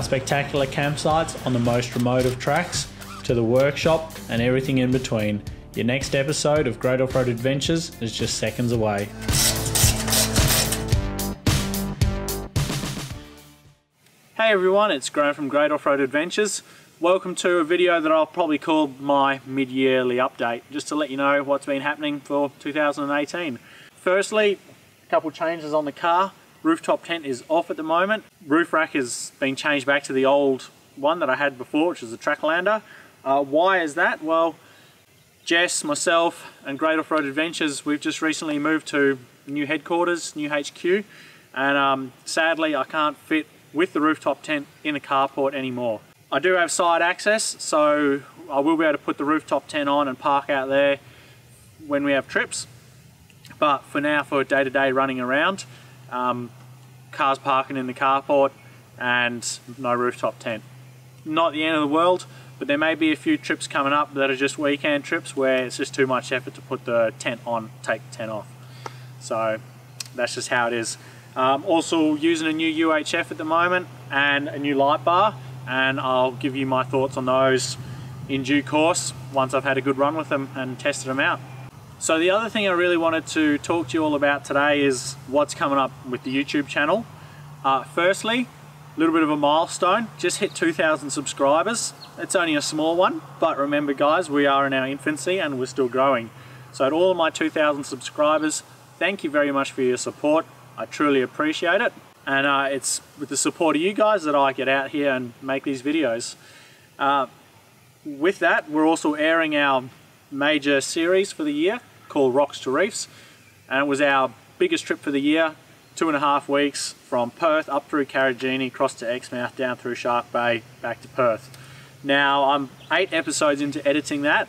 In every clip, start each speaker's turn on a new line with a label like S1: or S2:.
S1: our spectacular campsites on the most remote of tracks, to the workshop and everything in between. Your next episode of Great Off-Road Adventures is just seconds away. Hey everyone, it's Graham from Great Off-Road Adventures. Welcome to a video that I'll probably call my mid-yearly update, just to let you know what's been happening for 2018. Firstly, a couple changes on the car. Rooftop tent is off at the moment. Roof rack has been changed back to the old one that I had before, which is a Tracklander. Why is that? Well, Jess, myself and Great Off-Road Adventures, we've just recently moved to new headquarters, new HQ, and sadly I can't fit with the rooftop tent in the carport anymore. I do have side access, so I will be able to put the rooftop tent on and park out there when we have trips, but for now, for day-to-day running around, cars parking in the carport and no rooftop tent. Not the end of the world, but there may be a few trips coming up that are just weekend trips where it's just too much effort to put the tent on, take the tent off. So that's just how it is. Also using a new UHF at the moment and a new light bar, and I'll give you my thoughts on those in due course once I've had a good run with them and tested them out. So the other thing I really wanted to talk to you all about today is what's coming up with the YouTube channel. Firstly, a little bit of a milestone, just hit 2,000 subscribers. It's only a small one, but remember guys, we are in our infancy and we're still growing. So to all of my 2,000 subscribers, thank you very much for your support. I truly appreciate it. And it's with the support of you guys that I get out here and make these videos. With that, we're also airing our major series for the year called Rocks to Reefs. And it was our biggest trip for the year. 2.5 weeks from Perth up through Carragini, across to Exmouth, down through Shark Bay, back to Perth. Now I'm 8 episodes into editing that,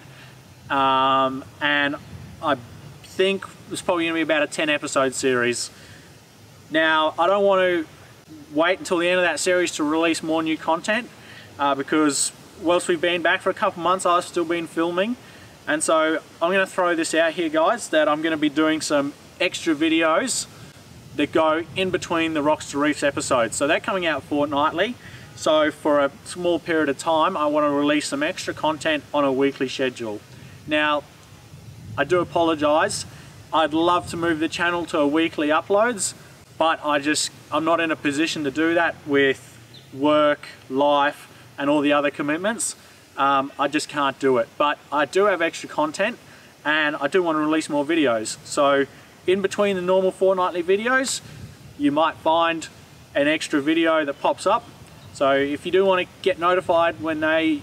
S1: and I think it's probably going to be about a 10 episode series. Now I don't want to wait until the end of that series to release more new content, because whilst we've been back for a couple months, I've still been filming, and so I'm going to throw this out here guys, that I'm going to be doing some extra videos that go in between the Rocks to Reefs episodes. So they're coming out fortnightly. So for a small period of time, I want to release some extra content on a weekly schedule. Now, I do apologize. I'd love to move the channel to a weekly uploads, but I'm not in a position to do that with work, life, and all the other commitments. I just can't do it. But I do have extra content, and I do want to release more videos. So in between the normal fortnightly videos, you might find an extra video that pops up. So if you do want to get notified when they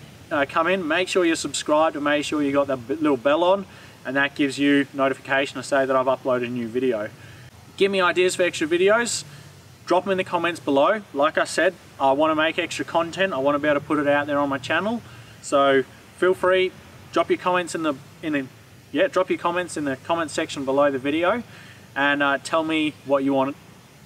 S1: come in, make sure you're subscribed and make sure you got that little bell on, and that gives you notification to say that I've uploaded a new video. Give me ideas for extra videos, drop them in the comments below. Like I said, I want to make extra content. I want to be able to put it out there on my channel. So feel free, drop your comments in the comment section below the video, and tell me what you want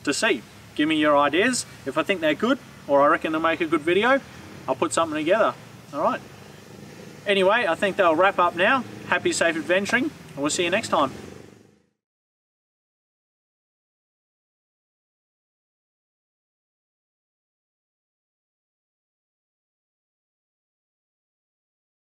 S1: to see. Give me your ideas. If I think they're good, or I reckon they'll make a good video, I'll put something together. Alright. Anyway, I think they'll wrap up now. Happy safe adventuring, and we'll see you next time.